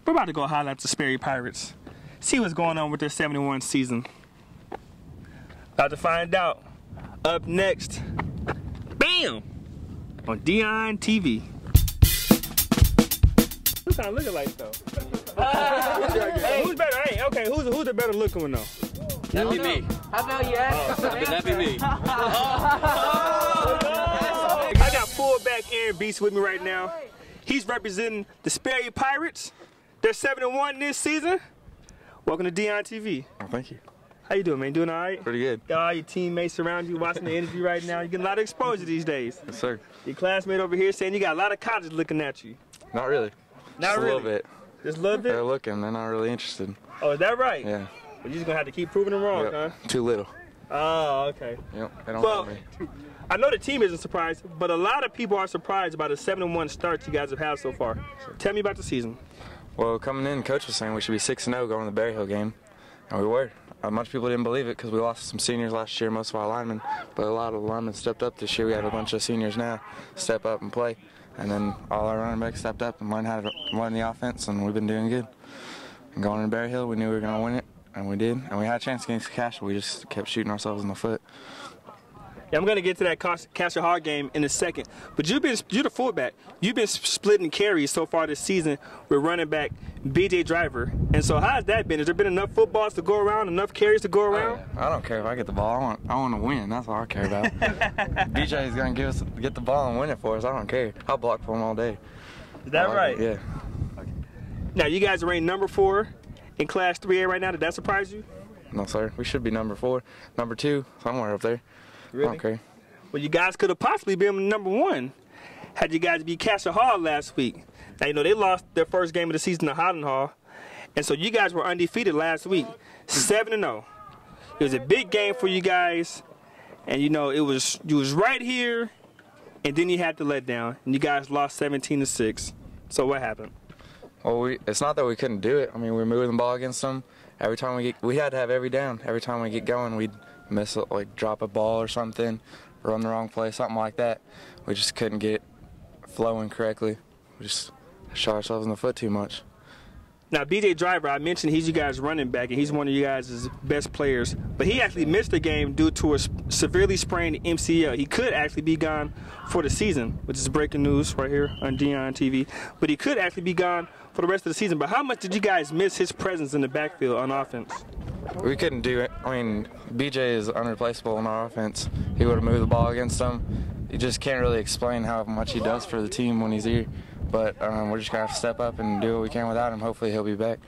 We're about to go highlight the Sperry Pirates. See what's going on with their 71 season. About to find out. Up next, bam! On Deon TV. Who's kind of looking like though? Hey. Who's better? Hey, okay, who's the better looking one though? That'd be me. How about you ask? That'd be me. I got fullback Aaron Beast with me right now. He's representing the Sperry Pirates. They're 7-1 this season. Welcome to Deon TV. Oh, thank you. How you doing, man? Doing all right? Pretty good. Got all your teammates around you watching the interview right now. You're getting a lot of exposure these days. Yes, sir. Your classmate over here saying you got a lot of colleges looking at you. Not really. Not just really? a little bit. Just a little bit? They're looking. They're not really interested. Oh, is that right? Yeah. Well, you're just going to have to keep proving them wrong, Yep. huh? Too little. Oh, okay. Yep. They don't Well, want me. I know the team isn't surprised, but a lot of people are surprised by the 7-1 start you guys have had so far. Tell me about the season. Well, coming in, Coach was saying we should be 6-0 going to the Berry Hill game, and we were. Much people didn't believe it because we lost some seniors last year, most of our linemen, but a lot of the linemen stepped up this year. We had a bunch of seniors now step up and play, and then all our running backs stepped up and learned how to learn the offense, and we've been doing good. And going to Berry Hill, we knew we were going to win it, and we did, and we had a chance against Cash, we just kept shooting ourselves in the foot. Yeah, I'm going to get to that Castle Hard game in a second. But you're the fullback. You've been splitting carries so far this season with running back BJ Driver. And so how's that been? Has there been enough footballs to go around, enough carries to go around? I don't care if I get the ball. I want to win. That's all I care about. BJ is going to get the ball and win it for us. I don't care. I'll block for him all day. Is that right? Yeah. Okay. Now, you guys are ranked number 4 in Class 3A right now. Did that surprise you? No, sir. We should be number 4. Number 2, somewhere up there. Really? I don't care. Well, you guys could have possibly been number 1 had you guys beat Castle Hall last week. Now, you know, they lost their first game of the season to Holland Hall, and so you guys were undefeated last week, 7-0. It was a big game for you guys, and, you know, you was right here, and then you had to let down, and you guys lost 17-6. So what happened? Well, it's not that we couldn't do it. I mean, we were moving the ball against them. Every time we had to have every down. Every time we get going, we'd miss it, like drop a ball or something, run the wrong play, something like that. We just couldn't get it flowing correctly. We just shot ourselves in the foot too much. Now, BJ Driver, I mentioned he's you guys' running back, and he's one of you guys' best players. But he actually missed the game due to a severely sprained MCL. He could actually be gone for the season, which is breaking news right here on Deon TV. But he could actually be gone for the rest of the season. But how much did you guys miss his presence in the backfield on offense? We couldn't do it. I mean, BJ is unreplaceable in our offense. He would have moved the ball against them. You just can't really explain how much he does for the team when he's here. But we're just going to have to step up and do what we can without him. Hopefully he'll be back.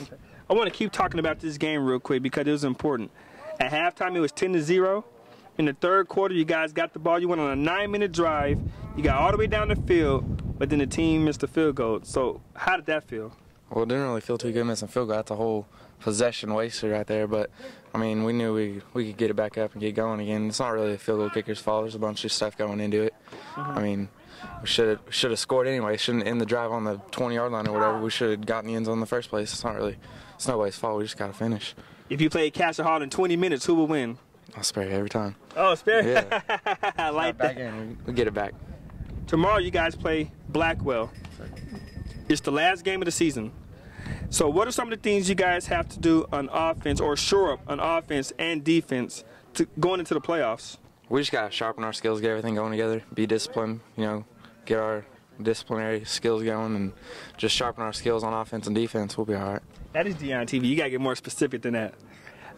Okay. I want to keep talking about this game real quick because it was important. At halftime, it was 10-0. In the third quarter, you guys got the ball. You went on a 9-minute drive. You got all the way down the field, but then the team missed the field goal. So how did that feel? Well, it didn't really feel too good missing field goal. That's a whole possession waster right there. But, I mean, we knew we could get it back up and get going again. It's not really a field goal kicker's fault. There's a bunch of stuff going into it. I mean, we should have scored anyway. Shouldn't end the drive on the 20-yard line or whatever. We should have gotten the end zone in the first place. It's nobody's fault. We just got to finish. If you played Castle Hall in 20 minutes, who would win? I'll Sperry every time. Oh, Sperry. Yeah. I like that. We get it back. Tomorrow you guys play Blackwell. It's the last game of the season. So what are some of the things you guys have to do on offense or shore up on offense and defense going into the playoffs? We just got to sharpen our skills, get everything going together, be disciplined, you know, get our disciplinary skills going, and just sharpen our skills on offense and defense. We'll be all right. That is Deon TV. You got to get more specific than that.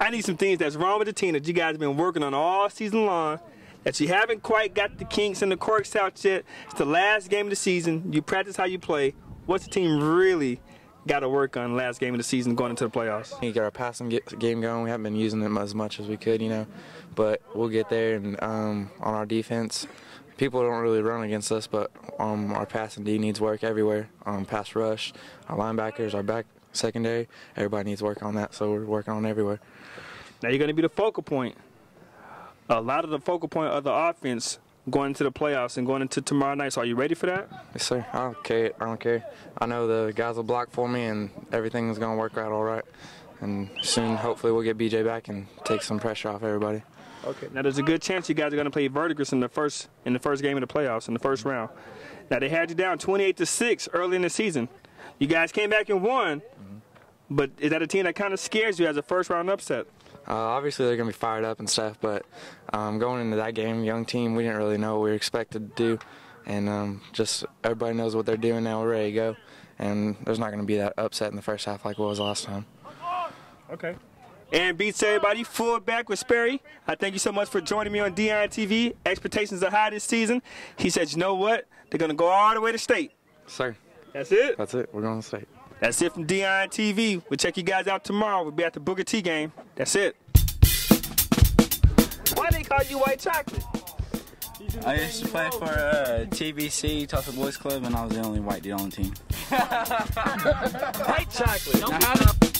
I need some things that's wrong with the team that you guys have been working on all season long, that you haven't quite got the kinks and the quirks out yet. It's the last game of the season. You practice how you play. What's the team really got to work on last game of the season going into the playoffs? We got our passing game going. We haven't been using them as much as we could, you know, but we'll get there. And on our defense, people don't really run against us, but our passing D needs work everywhere. Pass rush, our linebackers, our back secondary, everybody needs work on that, so we're working on everywhere. Now you're going to be the focal point. A lot of the focal point of the offense going into the playoffs and going into tomorrow night. So are you ready for that? Yes, sir. I don't care. I know the guys will block for me, and everything's going to work out all right. And soon, hopefully, we'll get BJ back and take some pressure off everybody. Okay. Now there's a good chance you guys are going to play Verdigris in the first game of the playoffs in the first round. Now they had you down 28-6 early in the season. You guys came back and won, but is that a team that kind of scares you as a first-round upset? Obviously, they're going to be fired up and stuff, but going into that game, young team, we didn't really know what we were expected to do. And just everybody knows what they're doing now. We're ready to go. And there's not going to be that upset in the first half like it was last time. Okay. And beats everybody, fullback with Sperry. I thank you so much for joining me on Deon TV. Expectations are high this season. He said, you know what? They're going to go all the way to state. Sir. That's it? That's it. We're going to state. That's it from Deon TV. We'll check you guys out tomorrow. We'll be at the Booker T game. That's it. Why they call you White Chocolate? I used to play for TBC, Tulsa Boys Club, and I was the only white dude on the team. White Chocolate.